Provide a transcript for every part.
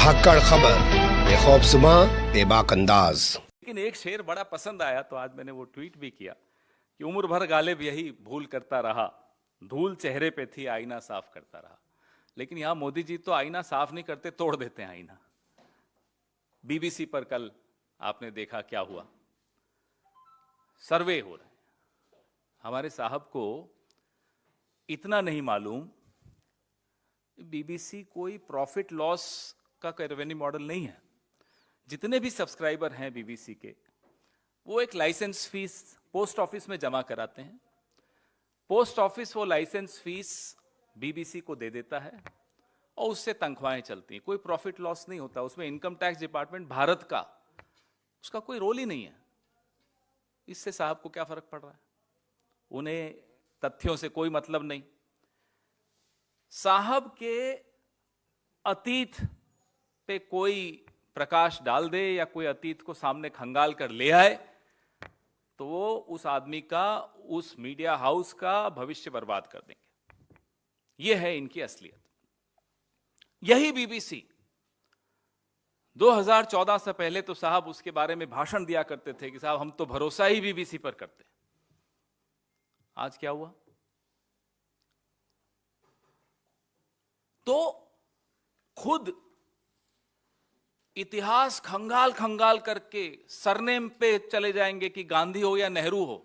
धाकड़ खबर बेखौफजुमा बेबाक अंदाज। लेकिन एक शेर बड़ा पसंद आया तो आज मैंने वो ट्वीट भी किया कि उम्र भर गालिब यही भूल करता रहा, धूल चेहरे पे थी आईना साफ करता रहा। लेकिन यहां मोदी जी तो आईना साफ नहीं करते, तोड़ देते हैं आईना। बीबीसी पर कल आपने देखा क्या हुआ, सर्वे हो रहे हैं। हमारे साहब को इतना नहीं मालूम, बीबीसी कोई प्रॉफिट लॉस का रेवेन्यू मॉडल नहीं है। जितने भी सब्सक्राइबर हैं बीबीसी के, वो एक लाइसेंस फीस पोस्ट ऑफिस में जमा कराते हैं। पोस्ट ऑफिस वो लाइसेंस फीस बीबीसी को दे देता है और उससे तनख्वाहें चलती हैं। कोई प्रॉफिट लॉस नहीं होता उसमें। इनकम टैक्स डिपार्टमेंट भारत का, उसका कोई रोल ही नहीं है। इससे साहब को क्या फर्क पड़ रहा है? उन्हें तथ्यों से कोई मतलब नहीं। साहब के अतीत पे कोई प्रकाश डाल दे या कोई अतीत को सामने खंगाल कर ले आए तो वो उस आदमी का, उस मीडिया हाउस का भविष्य बर्बाद कर देंगे। ये है इनकी असलियत। यही बीबीसी 2014 से पहले तो साहब उसके बारे में भाषण दिया करते थे कि साहब हम तो भरोसा ही बीबीसी पर करते हैं। आज क्या हुआ? तो खुद इतिहास खंगाल खंगाल करके सरनेम पे चले जाएंगे कि गांधी हो या नेहरू हो,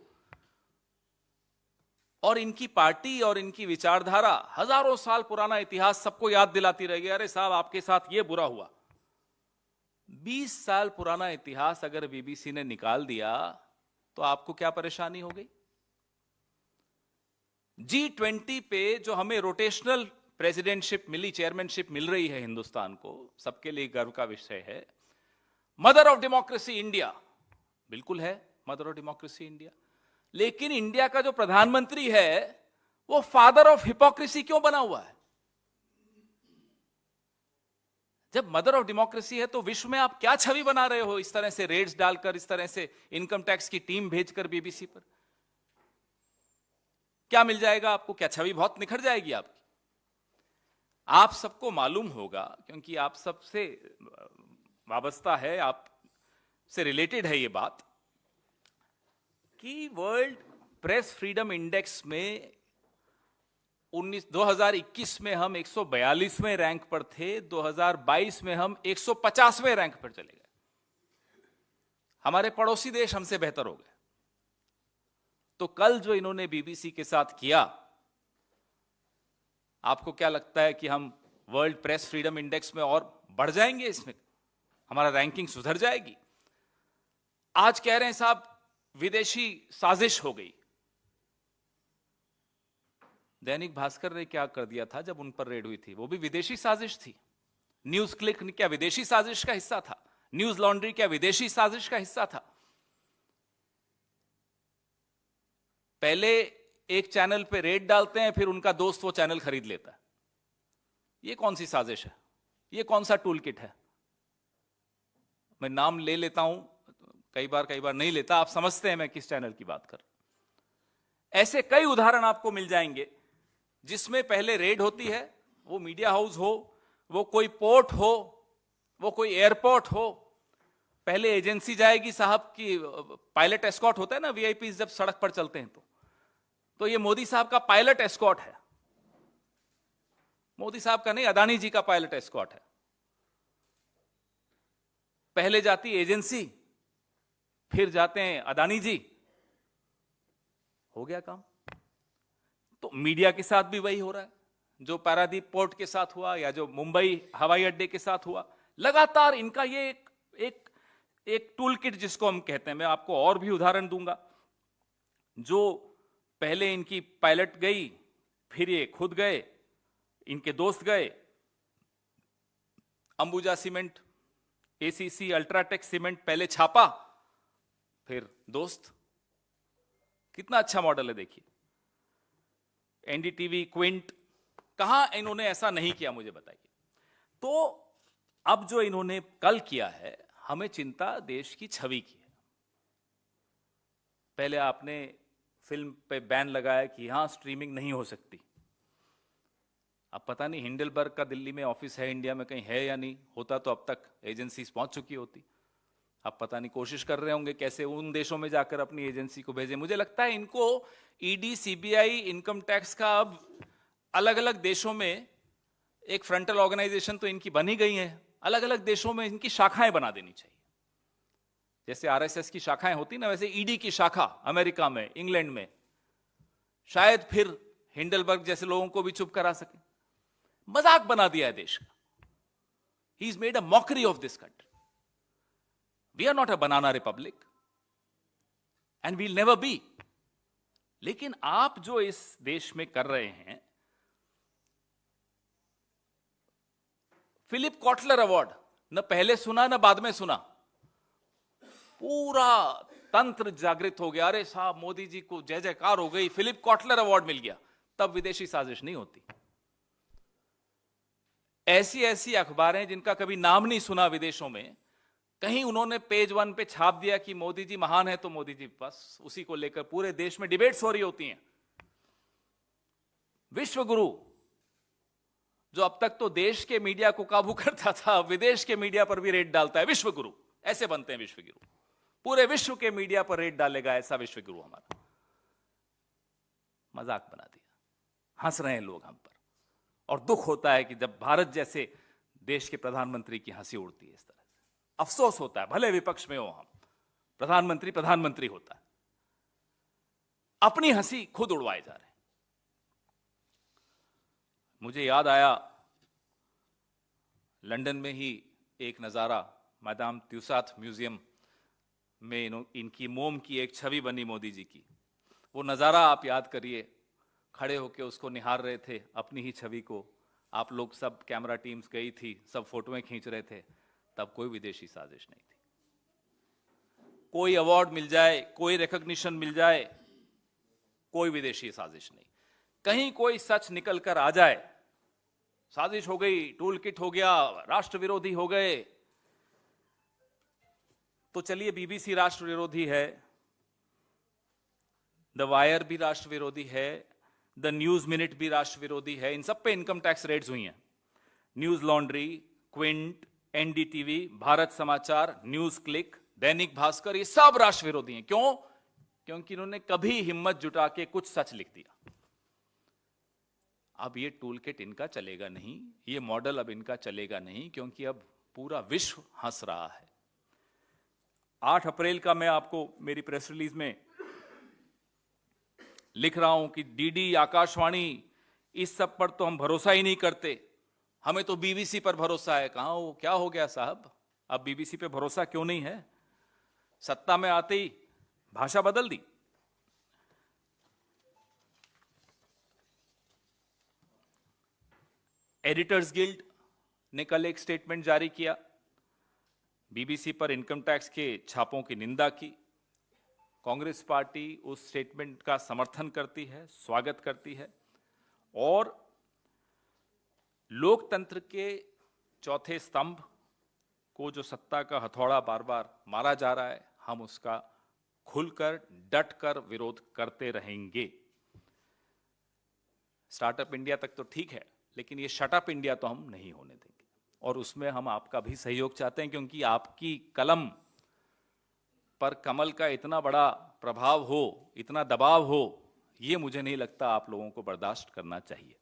और इनकी पार्टी और इनकी विचारधारा हजारों साल पुराना इतिहास सबको याद दिलाती रहेगी, अरे साहब आपके साथ ये बुरा हुआ। 20 साल पुराना इतिहास अगर बीबीसी ने निकाल दिया तो आपको क्या परेशानी हो गई? G20 पे जो हमें रोटेशनल प्रेसिडेंटशिप मिली, चेयरमैनशिप मिल रही है हिंदुस्तान को, सबके लिए गर्व का विषय है। मदर ऑफ डेमोक्रेसी इंडिया, बिल्कुल है मदर ऑफ डेमोक्रेसी इंडिया। लेकिन इंडिया का जो प्रधानमंत्री है वो फादर ऑफ हिपोक्रेसी क्यों बना हुआ है? जब मदर ऑफ डेमोक्रेसी है तो विश्व में आप क्या छवि बना रहे हो? इस तरह से रेड्स डालकर, इस तरह से इनकम टैक्स की टीम भेजकर बीबीसी पर क्या मिल जाएगा आपको? क्या छवि बहुत निखर जाएगी आपकी? आप सबको मालूम होगा, क्योंकि आप सबसे वाबस्ता है, आप से रिलेटेड है ये बात, कि वर्ल्ड प्रेस फ्रीडम इंडेक्स में 2021 में हम 142वें रैंक पर थे, 2022 में हम 150वें रैंक पर चले गए। हमारे पड़ोसी देश हमसे बेहतर हो गए। तो कल जो इन्होंने बीबीसी के साथ किया, आपको क्या लगता है कि हम वर्ल्ड प्रेस फ्रीडम इंडेक्स में और बढ़ जाएंगे? इसमें हमारा रैंकिंग सुधर जाएगी? आज कह रहे हैं साहब विदेशी साजिश हो गई। दैनिक भास्कर ने क्या कर दिया था जब उन पर रेड हुई थी? वो भी विदेशी साजिश थी। न्यूज क्लिक क्या विदेशी साजिश का हिस्सा था? न्यूज लॉन्ड्री क्या विदेशी साजिश का हिस्सा था? पहले एक चैनल पे रेड डालते हैं, फिर उनका दोस्त वो चैनल खरीद लेता है। ये कौन सी साजिश है? ये कौन सा टूल किट है? मैं नाम ले लेता हूं, कई बार नहीं लेता। आप समझते हैं मैं किस चैनल की बात कर। ऐसे कई उदाहरण आपको मिल जाएंगे जिसमें पहले रेड होती है, वो मीडिया हाउस हो, वो कोई पोर्ट हो, वो कोई एयरपोर्ट हो। पहले एजेंसी जाएगी साहब की, पायलट एस्कॉर्ट होता है ना वीआईपी जब सड़क पर चलते हैं तो ये मोदी साहब का पायलट एस्कॉर्ट है। मोदी साहब का नहीं, अदानी जी का पायलट एस्कॉर्ट है। पहले जाती एजेंसी, फिर जाते हैं अदानी जी। हो गया काम। तो मीडिया के साथ भी वही हो रहा है, जो पारादीप पोर्ट के साथ हुआ या जो मुंबई हवाई अड्डे के साथ हुआ। लगातार इनका ये एक टूल किट जिसको हम कहते हैं। मैं आपको और भी उदाहरण दूंगा। जो पहले इनकी पायलट गई, फिर ये खुद गए, इनके दोस्त गए। Ambuja cement, ACC, UltraTech cement पहले छापा, फिर दोस्त। कितना अच्छा मॉडल है देखिए। एनडीटीवी, क्विंट, कहां इन्होंने ऐसा नहीं किया? मुझे बताइए। तो अब जो इन्होंने कल किया है, हमें चिंता देश की छवि की है। पहले आपने फिल्म पे बैन लगाया कि यहां स्ट्रीमिंग नहीं हो सकती। अब पता नहीं हिंडलबर्ग का दिल्ली में ऑफिस है, इंडिया में कहीं है या नहीं, होता तो अब तक एजेंसीज पहुंच चुकी होती। अब पता नहीं कोशिश कर रहे होंगे कैसे उन देशों में जाकर अपनी एजेंसी को भेजें। मुझे लगता है इनको ईडी, सीबीआई, इनकम टैक्स का अब अलग अलग देशों में एक फ्रंटल ऑर्गेनाइजेशन तो इनकी बनी गई है, अलग अलग देशों में इनकी शाखाएं बना देनी चाहिए। जैसे आरएसएस की शाखाएं होती ना, वैसे ईडी की शाखा अमेरिका में, इंग्लैंड में, शायद फिर हिंडलबर्ग जैसे लोगों को भी चुप करा सके। मजाक बना दिया है देश का। He is made a mockery of this country. We are not a banana republic and we'll never be. लेकिन आप जो इस देश में कर रहे हैं, फिलिप कॉटलर अवार्ड न पहले सुना न बाद में सुना, पूरा तंत्र जागृत हो गया, अरे साहब मोदी जी को जय जयकार हो गई, फिलिप कॉटलर अवार्ड मिल गया। तब विदेशी साजिश नहीं होती। ऐसी ऐसी अखबारें जिनका कभी नाम नहीं सुना विदेशों में, कहीं उन्होंने पेज 1 पे छाप दिया कि मोदी जी महान है, तो मोदी जी बस उसी को लेकर पूरे देश में डिबेट्स हो रही होती हैं। विश्व गुरु जो अब तक तो देश के मीडिया को काबू करता था, विदेश के मीडिया पर भी रेड डालता है। विश्व गुरु ऐसे बनते हैं। विश्व गुरु पूरे विश्व के मीडिया पर रेड डालेगा, ऐसा विश्व गुरु हमारा। मजाक बना दिया, हंस रहे हैं लोग हम पर। और दुख होता है कि जब भारत जैसे देश के प्रधानमंत्री की हंसी उड़ती है इस तरह से। अफसोस होता है, भले विपक्ष में हो हम, प्रधानमंत्री प्रधानमंत्री होता है, अपनी हंसी खुद उड़वाए जा रहे हैं। मुझे याद आया, लंदन में ही एक नजारा, मैदाम त्यूसाथ म्यूजियम में इनकी मोम की एक छवि बनी मोदी जी की। वो नजारा आप याद करिए, खड़े होकर उसको निहार रहे थे, अपनी ही छवि को। आप लोग सब, कैमरा टीम्स गई थी, सब फोटोएं खींच रहे थे। तब कोई विदेशी साजिश नहीं थी। कोई अवार्ड मिल जाए, कोई रिकॉग्निशन मिल जाए, कोई विदेशी साजिश नहीं। कहीं कोई सच निकल कर आ जाए, साजिश हो गई, टूल किट हो गया, राष्ट्र विरोधी हो गए, तो चलिए बीबीसी राष्ट्र विरोधी है, द वायर भी राष्ट्र विरोधी है, द न्यूज मिनट भी राष्ट्र विरोधी है। इन सब पे इनकम टैक्स रेड्स हुई हैं। News laundry, Quint, NDTV, Bharat समाचार, न्यूज क्लिक, दैनिक भास्कर, ये सब राष्ट्र विरोधी हैं। क्यों? क्योंकि इन्होंने कभी हिम्मत जुटा के कुछ सच लिख दिया। अब ये टूल किट इनका चलेगा नहीं, ये मॉडल अब इनका चलेगा नहीं, क्योंकि अब पूरा विश्व हंस रहा है। 8 अप्रैल का मैं आपको मेरी प्रेस रिलीज में लिख रहा हूं कि डीडी, आकाशवाणी, इस सब पर तो हम भरोसा ही नहीं करते, हमें तो बीबीसी पर भरोसा है। कहां वो, क्या हो गया साहब? अब बीबीसी पे भरोसा क्यों नहीं है? सत्ता में आते ही भाषा बदल दी। एडिटर्स गिल्ड ने कल एक स्टेटमेंट जारी किया, बीबीसी पर इनकम टैक्स के छापों की निंदा की। कांग्रेस पार्टी उस स्टेटमेंट का समर्थन करती है, स्वागत करती है, और लोकतंत्र के चौथे स्तंभ को जो सत्ता का हथौड़ा बार बार मारा जा रहा है, हम उसका खुलकर, डटकर विरोध करते रहेंगे। स्टार्टअप इंडिया तक तो ठीक है, लेकिन ये शटअप इंडिया तो हम नहीं होने देंगे। और उसमें हम आपका भी सहयोग चाहते हैं, क्योंकि आपकी कलम पर कमल का इतना बड़ा प्रभाव हो, इतना दबाव हो, ये मुझे नहीं लगता आप लोगों को बर्दाश्त करना चाहिए।